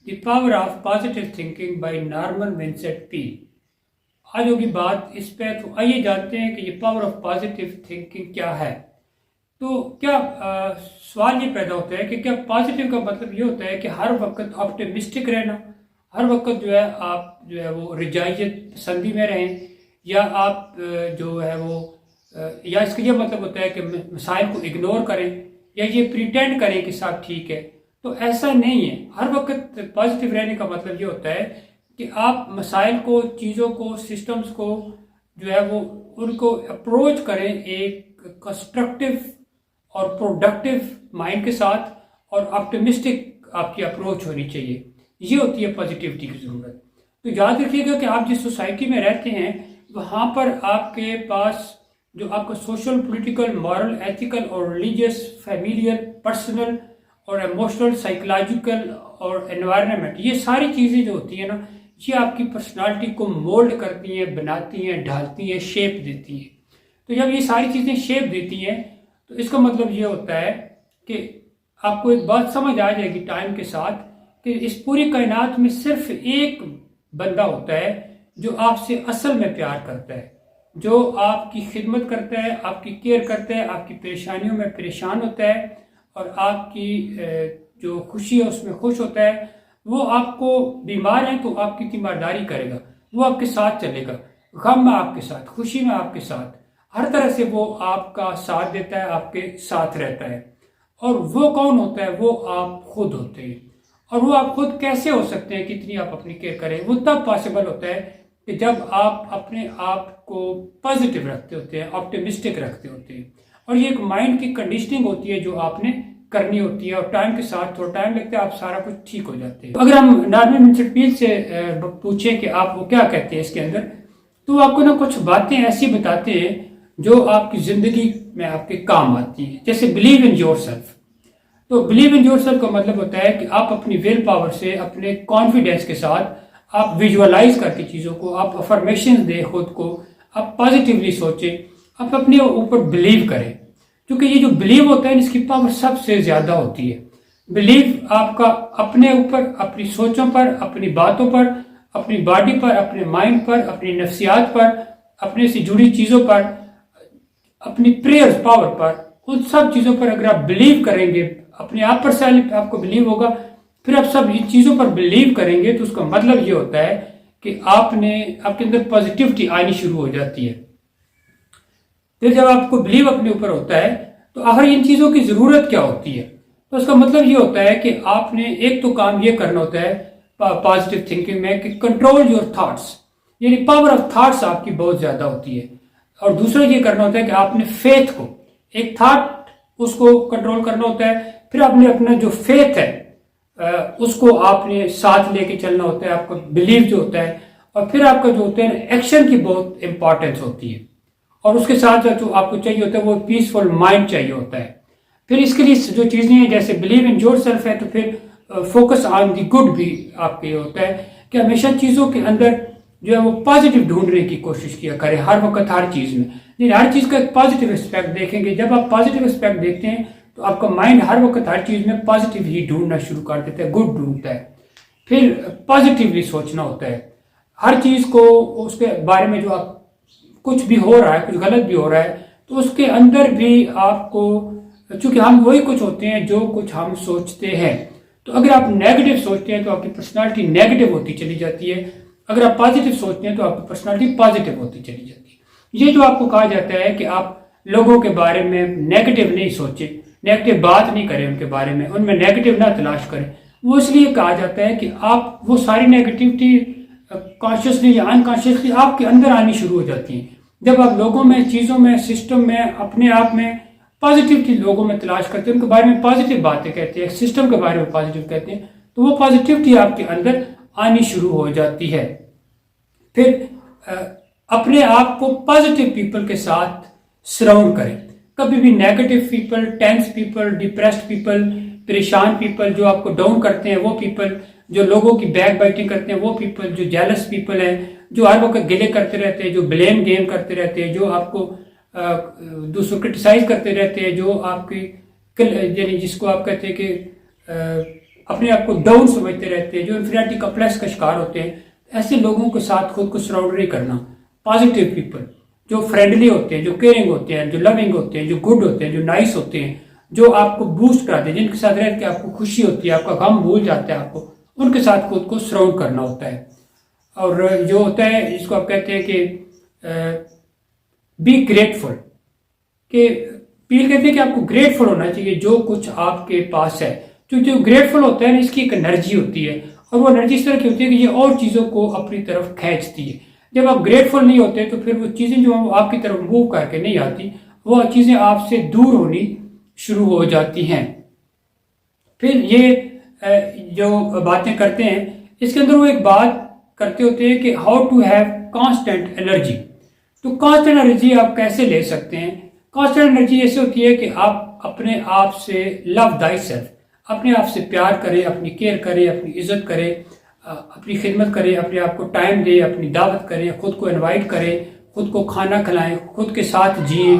The power of positive thinking by Norman Vincent Peale. आज होगी बात इस पे, तो आइए जानते हैं कि ये पावर ऑफ पॉजिटिव थिंकिंग क्या है। तो क्या सवाल ये पैदा होता है कि क्या पॉजिटिव का मतलब ये होता है कि हर वक्त ऑप्टिमिस्टिक रहना, हर वक्त जो है आप जो है वो रिजाइयत पसंदी में रहें, या आप जो है वो या इसका ये मतलब होता है कि मसाइल को इग्नोर करें, या ये प्रिटेंड करें कि सब ठीक है। तो ऐसा नहीं है। हर वक्त पॉजिटिव रहने का मतलब ये होता है कि आप मसाइल को, चीज़ों को, सिस्टम्स को जो है वो उनको अप्रोच करें एक कंस्ट्रक्टिव और प्रोडक्टिव माइंड के साथ, और ऑप्टिमिस्टिक आपकी अप्रोच होनी चाहिए। ये होती है पॉजिटिविटी की ज़रूरत। तो याद रखिएगा कि आप जिस सोसाइटी में रहते हैं वहाँ पर आपके पास जो आपका सोशल, पॉलिटिकल, मॉरल, एथिकल और रिलीजियस, फैमिलियल, पर्सनल और इमोशनल, साइकोलॉजिकल और एनवायरनमेंट, ये सारी चीज़ें जो होती हैं ना, ये आपकी पर्सनालिटी को मोल्ड करती हैं, बनाती हैं, ढालती हैं, शेप देती हैं। तो जब ये सारी चीज़ें शेप देती हैं तो इसका मतलब ये होता है कि आपको एक बात समझ आ जाएगी टाइम के साथ कि इस पूरी कायनात में सिर्फ एक बंदा होता है जो आपसे असल में प्यार करता है, जो आपकी खिदमत करता है, आपकी केयर करता है, आपकी परेशानियों में परेशान होता है, और आपकी जो खुशी है उसमें खुश होता है। वो आपको बीमार है तो आपकी तीमारदारी करेगा, वो आपके साथ चलेगा, गम में आपके साथ, खुशी में आपके साथ, हर तरह से वो आपका साथ देता है, आपके साथ रहता है। और वो कौन होता है? वो आप खुद होते हैं। और वो आप खुद कैसे हो सकते हैं? कितनी आप अपनी केयर करें, वो तब पॉसिबल होता है कि जब आप अपने आप को पॉजिटिव रखते होते हैं, ऑप्टिमिस्टिक रखते होते हैं। और ये एक माइंड की कंडीशनिंग होती है जो आपने करनी होती है, और टाइम के साथ थोड़ा टाइम लगता है, आप सारा कुछ ठीक हो जाते हैं। तो अगर हम नॉर्मन विंसेंट पील से पूछें कि आप वो क्या कहते हैं इसके अंदर, तो आपको ना कुछ बातें ऐसी बताते हैं जो आपकी जिंदगी में आपके काम आती हैं। जैसे बिलीव इन योर सेल्फ। तो बिलीव इन योर सेल्फ का मतलब होता है कि आप अपनी विल पावर से, अपने कॉन्फिडेंस के साथ आप विजुअलाइज करके चीज़ों को, आप अफर्मेशन दें खुद को, आप पॉजिटिवली सोचें, आप अपने ऊपर बिलीव करें। क्योंकि ये जो बिलीव होता है इसकी पावर सबसे ज़्यादा होती है। बिलीव आपका अपने ऊपर, अपनी सोचों पर, अपनी बातों पर, अपनी बॉडी पर, अपने माइंड पर, अपनी नफ्सियात पर, अपने से जुड़ी चीज़ों पर, अपनी प्रेयर्स पावर पर, उन सब चीज़ों पर अगर आप बिलीव करेंगे, अपने आप पर सेल्फ आपको बिलीव होगा, फिर आप सब इन चीज़ों पर बिलीव करेंगे, तो उसका मतलब ये होता है कि आपके अंदर पॉजिटिविटी आनी शुरू हो जाती है। फिर जब आपको बिलीव अपने ऊपर होता है तो आखिर इन चीज़ों की ज़रूरत क्या होती है? तो उसका मतलब ये होता है कि आपने एक तो काम ये करना होता है पॉजिटिव थिंकिंग में कि कंट्रोल योर थॉट्स, यानी पावर ऑफ थॉट्स आपकी बहुत ज़्यादा होती है। और दूसरा ये करना होता है कि आपने फेथ को, एक थॉट उसको कंट्रोल करना होता है, फिर आपने अपना जो फेथ है उसको आपने साथ लेके चलना होता है, आपका बिलीव जो होता है, और फिर आपका जो होता है एक्शन की बहुत इंपॉर्टेंस होती है। और उसके साथ साथ जो आपको चाहिए होता है वो पीसफुल माइंड चाहिए होता है। फिर इसके लिए जो चीज़ें हैं जैसे बिलीव इन योर सेल्फ है, तो फिर फोकस ऑन द गुड भी आपके होता है कि हमेशा चीज़ों के अंदर जो है वो पॉजिटिव ढूंढने की कोशिश किया करें हर वक्त, हर चीज़ में। लेकिन हर चीज़ का एक पॉजिटिव एस्पेक्ट देखेंगे। जब आप पॉजिटिव एस्पेक्ट देखते हैं तो आपका माइंड हर वक्त हर चीज़ में पॉजिटिव ही ढूंढना शुरू कर देता है, गुड ढूंढता है। फिर पॉजिटिवली सोचना होता है हर चीज़ को, उसके बारे में जो आप कुछ भी हो रहा है, कुछ गलत भी हो रहा है, तो उसके अंदर भी आपको, चूंकि हम वही कुछ होते हैं जो कुछ हम सोचते हैं। तो अगर आप नेगेटिव सोचते हैं तो आपकी पर्सनालिटी नेगेटिव होती चली जाती है, अगर आप पॉजिटिव सोचते हैं तो आपकी पर्सनालिटी पॉजिटिव होती चली जाती है। ये जो आपको कहा जाता है कि आप लोगों के बारे में नेगेटिव नहीं सोचें, नेगेटिव बात नहीं करें उनके बारे में, उनमें नेगेटिव ना तलाश करें, वो इसलिए कहा जाता है कि आप वो सारी नेगेटिविटी कॉन्शियसली या अनकॉन्शियसली आपके अंदर आनी शुरू हो जाती है। जब आप लोगों में, चीज़ों में, सिस्टम में, अपने आप में पॉजिटिविटी लोगों में तलाश करते हैं, उनके बारे में पॉजिटिव बातें कहते हैं, सिस्टम के बारे में पॉजिटिव कहते हैं, तो वो पॉजिटिविटी आपके अंदर आनी शुरू हो जाती है। फिर अपने आप को पॉजिटिव पीपल के साथ सराउंड करें। कभी भी negative people, tense people, depressed people, परेशान पीपल, जो आपको डाउन करते हैं वो पीपल, जो लोगों की बैक बाइटिंग करते हैं वो पीपल, जो जेलस पीपल हैं, जो हर वक्त गिले करते रहते हैं, जो ब्लेम गेम करते रहते हैं, जो आपको दूसरों क्रिटिसाइज करते रहते हैं, जो आपकी, यानी जिसको आप कहते हैं कि अपने आप को डाउन समझते रहते हैं, जो इन्फीरियरिटी कॉम्प्लेक्स का शिकार होते हैं, ऐसे लोगों के साथ खुद को सराउंड नहीं करना। पॉजिटिव पीपल जो फ्रेंडली होते हैं, जो केयरिंग होते हैं, जो लविंग होते हैं, जो गुड होते हैं, जो नाइस होते हैं, जो आपको बूस्ट कराते हैं, जिनके साथ रह के आपको खुशी होती है, आपका गम भूल जाता है, आपको उनके साथ खुद को सराउंड करना होता है। और जो होता है जिसको आप कहते हैं कि बी ग्रेटफुल, कि पील कहते हैं कि आपको ग्रेटफुल होना चाहिए जो कुछ आपके पास है। क्योंकि जो ग्रेटफुल होता है ना, इसकी एक एनर्जी होती है, और वो एनर्जी इस तरह की होती है कि ये और चीज़ों को अपनी तरफ खींचती है। जब आप ग्रेटफुल नहीं होते तो फिर वो चीज़ें जो आपकी तरफ मूव करके नहीं आती, वो चीज़ें आपसे दूर होनी शुरू हो जाती हैं। फिर ये जो बातें करते हैं, इसके अंदर वो एक बात करते होते हैं कि how to have constant energy. तो कांस्टेंट एनर्जी आप कैसे ले सकते हैं? कांस्टेंट एनर्जी ऐसे होती है कि आप अपने आप से लव दाई सेल्फ, अपने आप से प्यार करें, अपनी केयर करें, अपनी इज्जत करें, अपनी खिदमत करें, अपने आप को टाइम दें, अपनी दावत करें, खुद को इनवाइट करें, खुद को खाना खिलाएं, खुद के साथ जिए,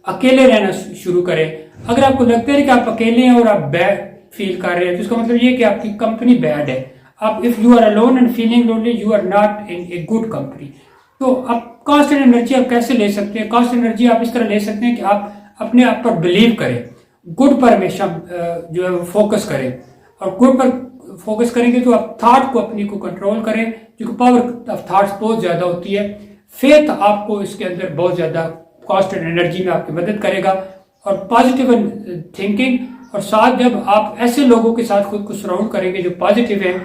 अकेले रहना शुरू करें। अगर आपको लगता है कि आप अकेले हैं और आप बैड फील कर रहे हैं, तो इसका मतलब ये कि आपकी कंपनी बैड है। आप if you are alone and feeling lonely, you are not in a good company. तो आप कांस्टेंट एनर्जी आप कैसे ले सकते हैं? कांस्टेंट एनर्जी आप इस तरह ले सकते हैं कि आप अपने आप पर बिलीव करें, गुड पर हमेशा जो है वो फोकस करें, और गुड पर फोकस करेंगे तो आप थॉट को अपनी को कंट्रोल करें, क्योंकि पावर ऑफ थॉट्स बहुत ज़्यादा होती है। फेथ आपको इसके अंदर बहुत ज़्यादा कांस्टेंट एनर्जी में आपकी मदद करेगा, और पॉजिटिव थिंकिंग, और साथ जब आप ऐसे लोगों के साथ खुद को सराउंड करेंगे जो पॉजिटिव हैं,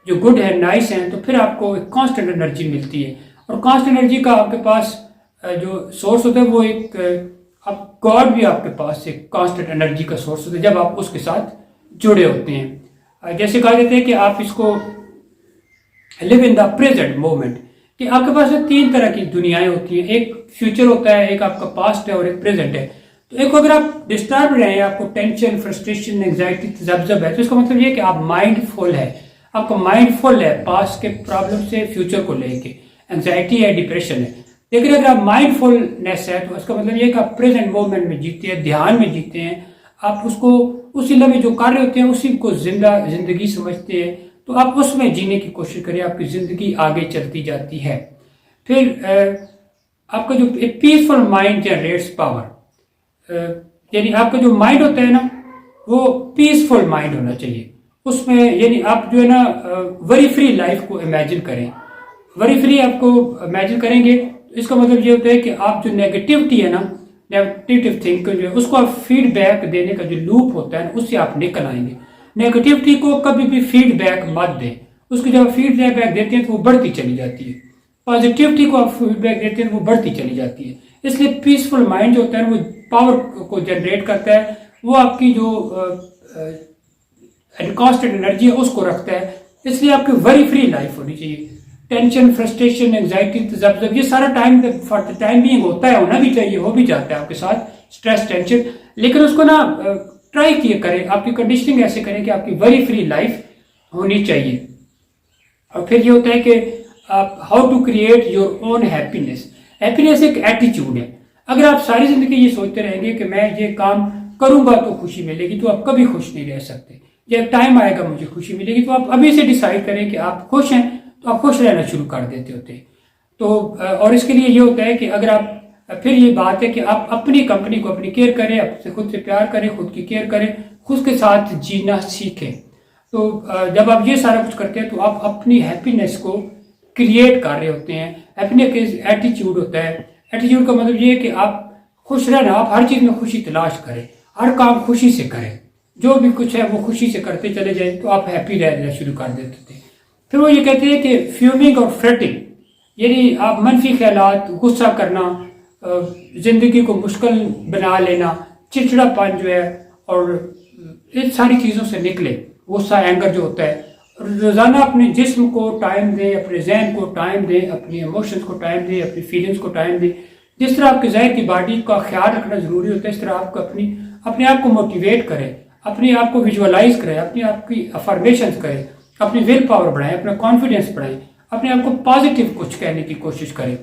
जो गुड है, नाइस हैं, तो फिर आपको एक कांस्टेंट एनर्जी मिलती है। और कांस्टेंट एनर्जी का आपके पास जो सोर्स होता है वो एक आप गॉड भी आपके पास एक कांस्टेंट एनर्जी का सोर्स होता है जब आप उसके साथ जुड़े होते हैं। जैसे कहा जाता है कि आप इसको live in the present moment, कि आपके पास 3 तरह की दुनियाएं होती हैं, एक फ्यूचर होता है, एक आपका पास्ट है, और एक प्रेजेंट है। तो एक अगर आप डिस्टर्ब रहे हैं, आपको टेंशन, फ्रस्ट्रेशन, एंग्जाइटी, तजब्जब है, तो इसका मतलब ये है कि आप माइंडफुल है, आपका माइंडफुल है पास्ट के प्रॉब्लम से, फ्यूचर को लेके एंग्जाइटी है, डिप्रेशन है। लेकिन अगर आप माइंडफुलनेस है तो इसका मतलब ये है कि आप प्रेजेंट मोमेंट में जीते हैं, ध्यान में जीते हैं, आप उसको उसी लम्हे जो कार्य होते हैं उसी को जिंदगी समझते हैं, तो आप उसमें जीने की कोशिश करें, आपकी जिंदगी आगे चलती जाती है। फिर आपका जो पीसफुल माइंड जनरेट्स पावर, यानी आपका जो माइंड होता है ना, वो पीसफुल माइंड होना चाहिए। उसमें यानी आप जो है ना वरी फ्री लाइफ को इमेजिन करें। वरी फ्री आपको इमेजिन करेंगे तो इसका मतलब ये होता है कि आप जो नेगेटिविटी है ना, नेगेटिव थिंकिंग जो है, उसको आप फीडबैक देने का जो लूप होता है उससे आप निकल आएंगे। नेगेटिविटी को कभी भी फीडबैक मत दें, उसको जब आप फीडबैक देते हैं तो वो बढ़ती चली जाती है। पॉजिटिविटी को आप फीडबैक देते हैं तो वो बढ़ती चली जाती है। इसलिए पीसफुल माइंड जो होता है वो पावर को जनरेट करता है, वो आपकी जो कांस्टेंट एनर्जी है उसको रखता है। इसलिए आपकी वरी फ्री लाइफ होनी चाहिए। टेंशन, फ्रस्ट्रेशन, एंग्जाइटी, तजब्जब, ये सारा time for the time being होता है, होना भी चाहिए, हो भी जाता है आपके साथ, स्ट्रेस, टेंशन, लेकिन उसको ना ट्राई किए करें, आपकी कंडीशनिंग ऐसे करें कि आपकी वेरी फ्री लाइफ होनी चाहिए। और फिर ये होता है कि आप how to create your own happiness. Happiness एक एटीट्यूड है। अगर आप सारी जिंदगी ये सोचते रहेंगे कि मैं ये काम करूंगा तो खुशी मिलेगी, तो आप कभी खुश नहीं रह सकते। जब टाइम आएगा मुझे खुशी मिलेगी, तो आप अभी से डिसाइड करें कि आप खुश हैं, तो आप खुश रहना शुरू कर देते होते। तो और इसके लिए ये होता है कि अगर आप, फिर ये बात है कि आप अपनी कंपनी को अपनी केयर करें, आपसे खुद से प्यार करें, खुद की केयर करें, खुद के साथ जीना सीखें। तो जब आप ये सारा कुछ करते हैं तो आप अपनी हैप्पीनेस को क्रिएट कर रहे होते हैं। हैप्पीनेस एटीट्यूड होता है। एटीट्यूड का मतलब ये है कि आप खुश रहना, आप हर चीज़ में खुशी तलाश करें, हर काम खुशी से करें, जो भी कुछ है वो खुशी से करते चले जाए, तो आप हैप्पी रहना शुरू कर देते थे। फिर वो ये कहते हैं कि फ्यूमिंग और फ्रेटिंग, यानी आप मनफी ख्यालात, गुस्सा करना, जिंदगी को मुश्किल बना लेना, चिड़चिड़ापन जो है, और इन सारी चीज़ों से निकले। गुस्सा, एंगर जो होता है, रोज़ाना अपने जिस्म को टाइम दें, अपने जहन को टाइम दें, अपनी इमोशंस को टाइम दें, अपनी फीलिंग्स को टाइम दें। जिस तरह आपके ज़हन की बॉडी का ख्याल रखना ज़रूरी होता है, इस तरह आपको अपने आप को मोटिवेट करें, अपने आप को विजुअलाइज करें, अपने आप की अफर्मेशंस करें, अपनी विल पावर बढ़ाएं, अपना कॉन्फिडेंस बढ़ाएं, अपने आप को पॉजिटिव कुछ कहने की कोशिश करें।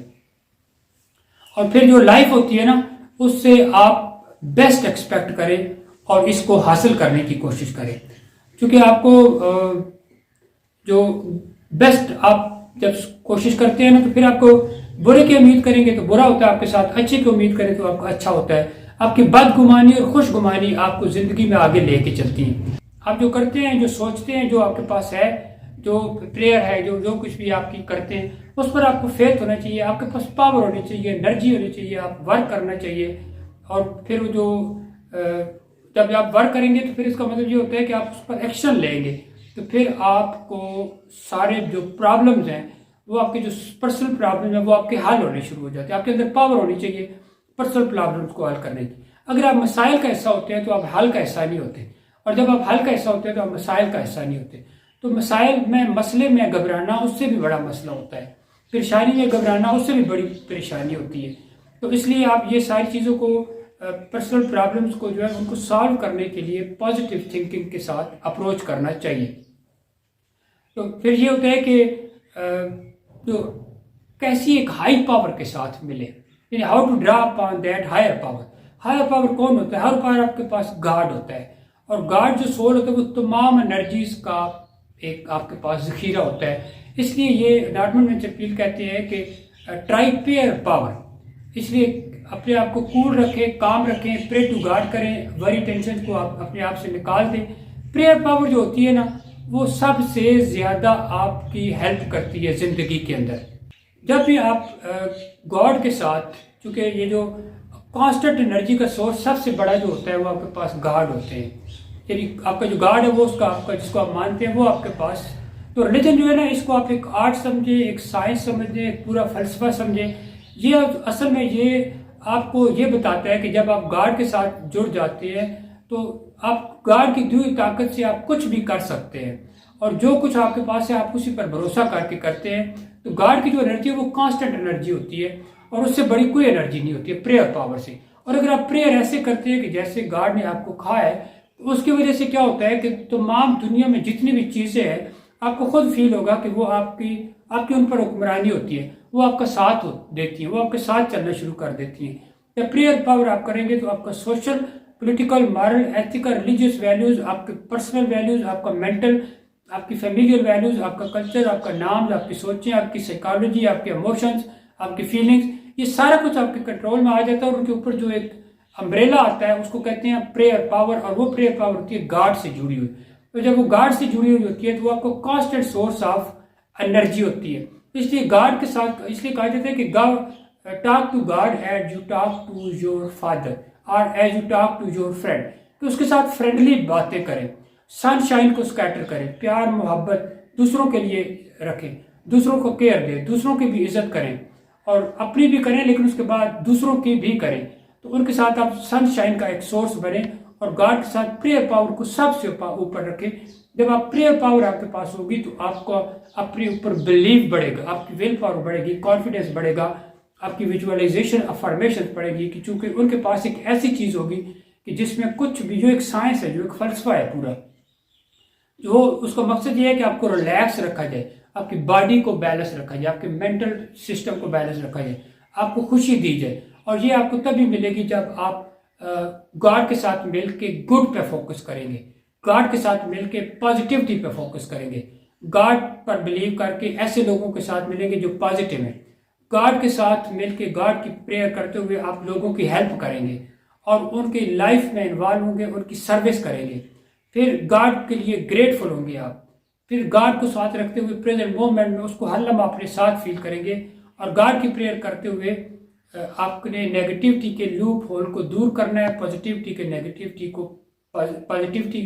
और फिर जो लाइफ होती है ना, उससे आप बेस्ट एक्सपेक्ट करें और इसको हासिल करने की कोशिश करें। क्योंकि आपको जो बेस्ट आप जब कोशिश करते हैं ना, तो फिर आपको बुरे की उम्मीद करेंगे तो बुरा होता है आपके साथ, अच्छे की उम्मीद करें तो आपका अच्छा होता है। आपकी बदगुमानी और खुशगुमानी आपको जिंदगी में आगे लेके चलती हैं। आप जो करते हैं, जो सोचते हैं, जो आपके पास है, जो प्रेयर है, जो जो कुछ भी आपकी करते हैं, उस पर आपको फेथ होना चाहिए, आपके पास पावर होनी चाहिए, एनर्जी होनी चाहिए, आप वर्क करना चाहिए। और फिर जो जब आप वर्क करेंगे तो फिर इसका मतलब ये होता है कि आप उस पर एक्शन लेंगे, तो फिर आपको सारे जो प्रॉब्लम्स हैं, वो आपके जो पर्सनल प्रॉब्लम है वो आपके हल होने शुरू हो जाते हैं। आपके अंदर पावर होनी चाहिए पर्सनल प्रॉब्लम्स को हल करने की। अगर आप मसाइल का हिस्सा होते हैं तो आप हल का हिस्सा नहीं होते, और जब आप हल का हिस्सा होते हैं तो आप मसाइल का हिस्सा नहीं होते। तो मसाइल में, मसले में घबराना उससे भी बड़ा मसला होता है, परेशानी में घबराना उससे भी बड़ी परेशानी होती है। तो इसलिए आप ये सारी चीज़ों को, पर्सनल प्रॉब्लम्स को जो है उनको सॉल्व करने के लिए पॉजिटिव थिंकिंग के साथ अप्रोच करना चाहिए। तो फिर ये होता है कि जो कैसी एक हाई पावर के साथ मिले, यानी how to draw upon that higher power. Higher power कौन होता है? हायर पावर आपके पास गॉड होता है, और गॉड जो सोल होता है वो तमाम एनर्जीज का एक आपके पास जखीरा होता है। इसलिए ये नॉर्मन में चपील कहते हैं कि ट्राई पेयर पावर। इसलिए अपने आप को कूल रखें, काम रखें, प्रे टू गॉड करें, वरी टेंशन को आप अपने आप से निकाल दें। प्रेयर पावर जो होती है ना, वो सबसे ज़्यादा आपकी हेल्प करती है ज़िंदगी के अंदर। जब भी आप गॉड के साथ, चूँकि ये जो कांस्टेंट एनर्जी का सोर्स सबसे बड़ा जो होता है वो आपके पास गॉड होते हैं, यानी आपका जो गॉड है वो उसका आपका जिसको आप मानते हैं वो आपके पास। तो रिलीजन जो है ना, इसको आप एक आर्ट समझे, एक साइंस समझे, एक पूरा फलसफा समझे। ये असल में ये आपको ये बताता है कि जब आप गॉड के साथ जुड़ जाते हैं तो आप गॉड की दी हुई ताकत से आप कुछ भी कर सकते हैं, और जो कुछ आपके पास है आप उसी पर भरोसा करके करते हैं। तो गॉड की जो एनर्जी है वो कांस्टेंट एनर्जी होती है, और उससे बड़ी कोई एनर्जी नहीं होती है प्रेयर पावर से। और अगर आप प्रेयर ऐसे करते हैं कि जैसे गॉड ने आपको कहा है, तो उसकी वजह से क्या होता है कि तमाम दुनिया में जितनी भी चीज़ें हैं आपको खुद फील होगा कि वो आपकी आपकी उन पर हुक्मरानी होती है, वो आपका साथ देती हैं, वो आपके साथ चलना शुरू कर देती हैं। जब प्रेयर पावर आप करेंगे तो आपका social, political, moral, ethical, religious values, आपके पर्सनल वैल्यूज़, आपका मेंटल, आपकी फैमिलियल वैल्यूज़, आपका कल्चर, आपका नाम, आपकी सोचें, आपकी साइकोलॉजी, आपके इमोशंस, आपकी फीलिंग्स, ये सारा कुछ आपके कंट्रोल में आ जाता है। और उनके ऊपर जो एक अम्ब्रेला आता है उसको कहते हैं प्रेयर पावर, और वो प्रेयर पावर होती है गॉड से जुड़ी हुई। तो जब वो गॉड से जुड़ी हुई होती है तो वो आपको कांस्टेंट सोर्स ऑफ एनर्जी होती है। इसलिए गॉड के साथ इसलिए कहा जाता है कि talk to God as you talk to your father और as you talk to your friend. तो उसके साथ फ्रेंडली बातें करें, सनशाइन को स्कैटर करें, प्यार मोहब्बत दूसरों के लिए रखें, दूसरों को केयर दें, दूसरों की भी इज्जत करें, और अपनी भी करें लेकिन उसके बाद दूसरों की भी करें। तो उनके साथ आप सनशाइन का एक सोर्स बने, और गॉड के साथ प्रेयर पावर को सबसे ऊपर रखें। जब आप प्रेयर पावर आपके पास होगी तो आपको अपने ऊपर बिलीव बढ़ेगा, आपकी विल पावर बढ़ेगी, कॉन्फिडेंस बढ़ेगा, आपकी विजुअलाइजेशन, अफर्मेशन बढ़ेगी, कि चूंकि उनके पास एक ऐसी चीज़ होगी कि जिसमें कुछ भी, जो एक साइंस है, जो एक फलसफा है पूरा, जो उसका मकसद ये है कि आपको रिलैक्स रखा जाए, आपकी बॉडी को बैलेंस रखा जाए, आपके मेंटल सिस्टम को बैलेंस रखा जाए, आपको खुशी दी जाए। और ये आपको तभी मिलेगी जब आप गॉड के साथ मिलके गुड पे फोकस करेंगे, गॉड के साथ मिलके पॉजिटिविटी पे फोकस करेंगे, गॉड पर बिलीव करके ऐसे लोगों के साथ मिलेंगे जो पॉजिटिव हैं। गॉड के साथ मिलके गॉड की प्रेयर करते हुए आप लोगों की हेल्प करेंगे और उनकी लाइफ में इन्वॉल्व होंगे, उनकी सर्विस करेंगे, फिर गॉड के लिए ग्रेटफुल होंगे आप, फिर गॉड को साथ रखते हुए प्रेजेंट मोमेंट में उसको हर लम्हा अपने साथ फील करेंगे। और गॉड की प्रेयर करते हुए आपने नेगेटिविटी के लूप होल को दूर करना है, पॉजिटिविटी के नेगेटिविटी को, पॉजिटिविटी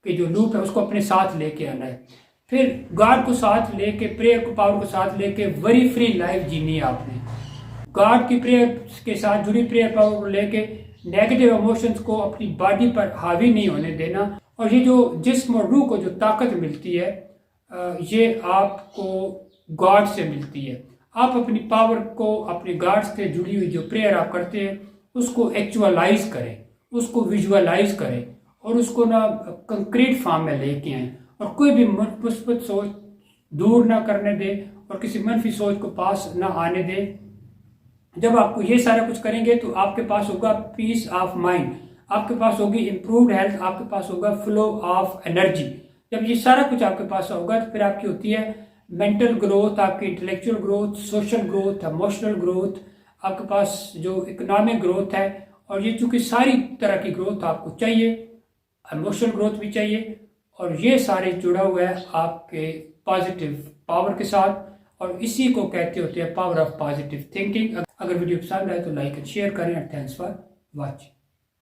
के जो लूप है उसको अपने साथ लेके आना है। फिर गॉड को साथ लेके, प्रेयर को पावर को साथ लेके वरी फ्री लाइफ जीनी है आपने। गॉड की प्रेयर के साथ जुड़ी प्रेयर पावर को लेके नेगेटिव इमोशंस को अपनी बॉडी पर हावी नहीं होने देना। और ये जो जिस्म और रूह को जो ताकत मिलती है ये आपको गॉड से मिलती है। आप अपनी पावर को, अपने गॉड से जुड़ी हुई जो प्रेयर आप करते हैं उसको एक्चुअलाइज करें, उसको विजुअलाइज करें, और उसको ना कंक्रीट फॉर्म में लेके आएं, और कोई भी मुस्बत सोच दूर ना करने दें और किसी मनफी सोच को पास ना आने दें। जब आपको ये सारा कुछ करेंगे तो आपके पास होगा पीस ऑफ माइंड, आपके पास होगी इम्प्रूव्ड हेल्थ, आपके पास होगा फ्लो ऑफ एनर्जी, जब ये सारा कुछ आपके पास होगा तो फिर आपकी होती है मेंटल ग्रोथ, आपकी intellectual growth, social growth, emotional growth, आपके पास जो इकोनॉमिक ग्रोथ है। और ये चूँकि सारी तरह की ग्रोथ आपको चाहिए, इमोशनल ग्रोथ भी चाहिए, और ये सारे जुड़ा हुआ है आपके पॉजिटिव पावर के साथ, और इसी को कहते होते हैं पावर ऑफ पॉजिटिव थिंकिंग। अगर वीडियो पसंद आए तो लाइक एंड शेयर करें। Thanks for watching.